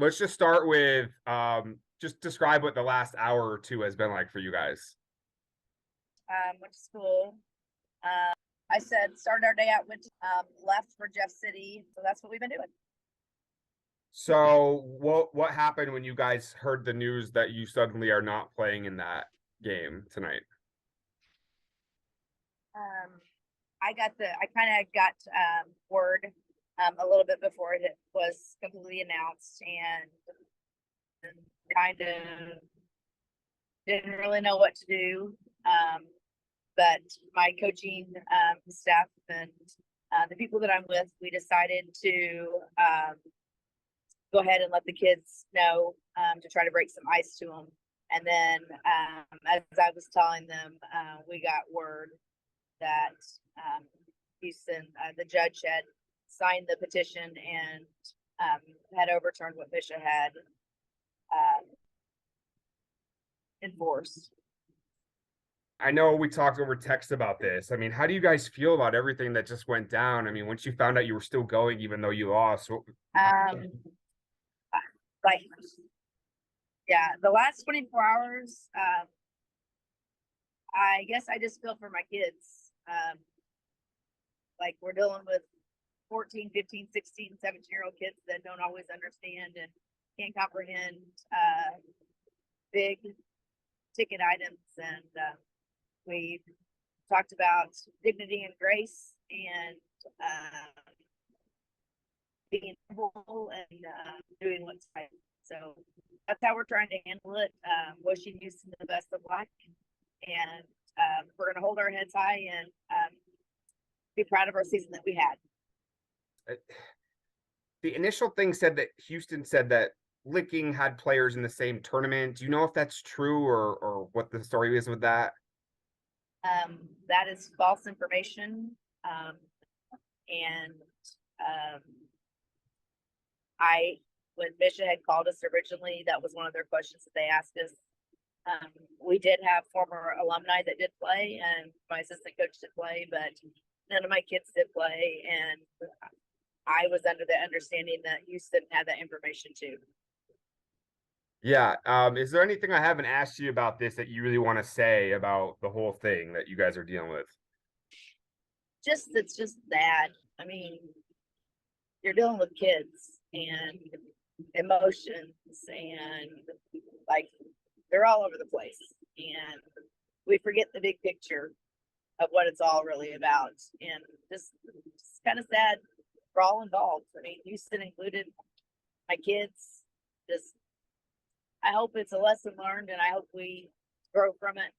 let's just start with just describe what the last hour or two has been like for you guys. Went to school. I said started our day out, went to, left for Jeff City, so that's what we've been doing. So what happened when you guys heard the news that you suddenly are not playing in that game tonight? I kind of got word a little bit before it was completely announced, and kind of didn't really know what to do. But my coaching staff and the people that I'm with, we decided to go ahead and let the kids know to try to break some ice to them. And then, as I was telling them, we got word that Houston, the judge had signed the petition and had overturned what Misha had enforced. I know we talked over text about this. I mean, how do you guys feel about everything that just went down? I mean, once you found out you were still going, even though you lost. Like, yeah, the last 24 hours, I guess I just feel for my kids. Like, we're dealing with 14, 15, 16, 17-year-old kids that don't always understand and can't comprehend big ticket items. And we talked about dignity and grace and being humble and doing what's right. So that's how we're trying to handle it. Wishing Houston the best of luck. And we're going to hold our heads high and be proud of our season that we had. The initial thing said that Houston said that Licking had players in the same tournament. Do you know if that's true or what the story is with that? That is false information. And when Misha had called us originally, that was one of their questions that they asked us. We did have former alumni that did play, and my assistant coach did play, but none of my kids did play. And I was under the understanding that Houston had that information too. Yeah. Is there anything I haven't asked you about this that you really want to say about the whole thing that you guys are dealing with? It's just that. I mean, you're dealing with kids and emotions, and like they're all over the place, and we forget the big picture of what it's all really about. And just kind of sad for all involved. I mean, Houston included, my kids. Just, I hope it's a lesson learned, and I hope we grow from it,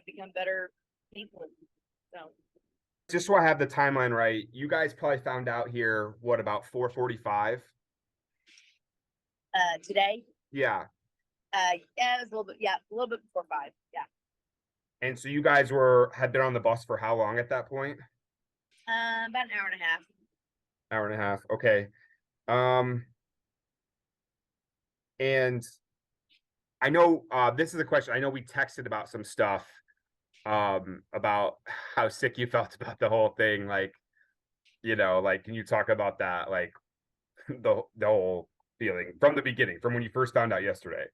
become better people. So, just so I have the timeline right, you guys probably found out here what about 4:45? Today, Yeah. yeah, it was a little bit before 5. Yeah. And so you guys had been on the bus for how long at that point? About an hour and a half. Hour and a half. Okay. And I know this is a question. I know we texted about some stuff about how sick you felt about the whole thing. Like, like, can you talk about that? Like the whole feeling from the beginning, from when you first found out yesterday?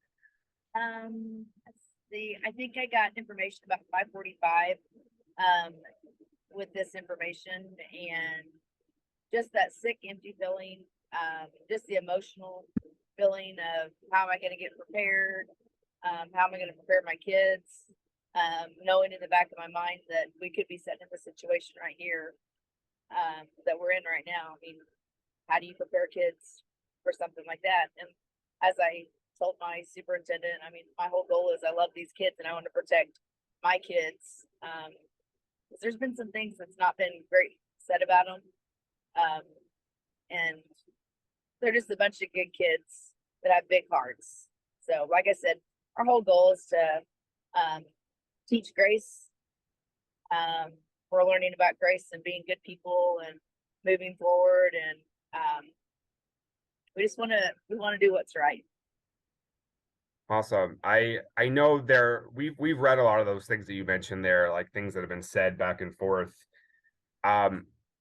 Let's see. I think I got information about 5:45 with this information, and just that sick, empty feeling, just the emotional feeling of how am I going to get prepared? How am I going to prepare my kids? Knowing in the back of my mind that we could be set in a situation right here that we're in right now. I mean, how do you prepare kids for something like that? And as I told my superintendent, I mean, my whole goal is I love these kids and I want to protect my kids. There's been some things that's not been great said about them. And they're just a bunch of good kids that have big hearts. So, like I said, our whole goal is to teach grace. We're learning about grace and being good people and moving forward, and we want to do what's right. Awesome. I know we've read a lot of those things that you mentioned there, like things that have been said back and forth.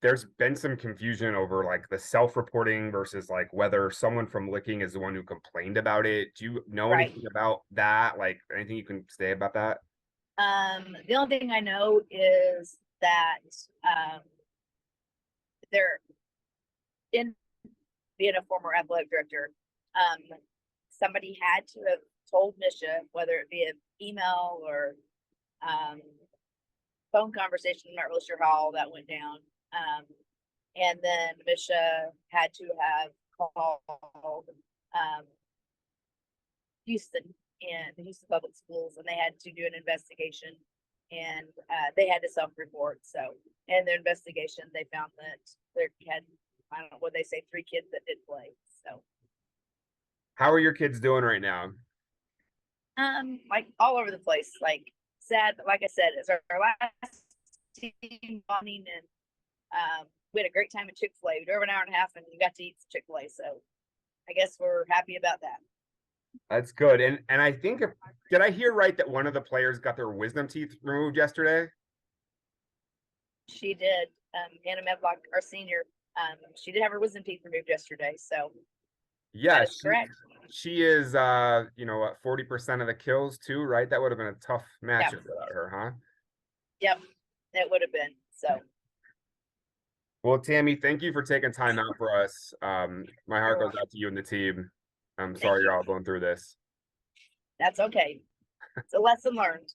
there's been some confusion over like the self-reporting versus like whether someone from licking is the one who complained about it. Do you know Right. anything about that? Like anything you can say about that? The only thing I know is that they're in being a former athletic director, somebody had to have told Misha, whether it be an email or um, phone conversation. I'm not really sure how all that went down. And then Misha had to have called Houston and the Houston Public Schools, and they had to do an investigation, and they had to self-report. So, in their investigation, they found that there had, I don't know what they say, 3 kids that did play. So, How are your kids doing right now? like all over the place. Like sad, but like I said, it's our last team bonding, and we had a great time at ChickfilA. We drove an hour and a half, and we got to eat some ChickfilA. So, I guess we're happy about that. That's good. And I think did I hear right that one of the players got their wisdom teeth removed yesterday? She did. Anna Medlock, our senior, she did have her wisdom teeth removed yesterday. So that Yeah, is correct. she is you know what, 40% of the kills too, right? That would have been a tough Yeah. matchup without her, huh? Yep. That would have been. So Well, Tammy, thank you for taking time out for us. My heart you're goes welcome. out to you and the team. I'm Thank sorry you. you're all going through this. That's okay. It's a lesson learned.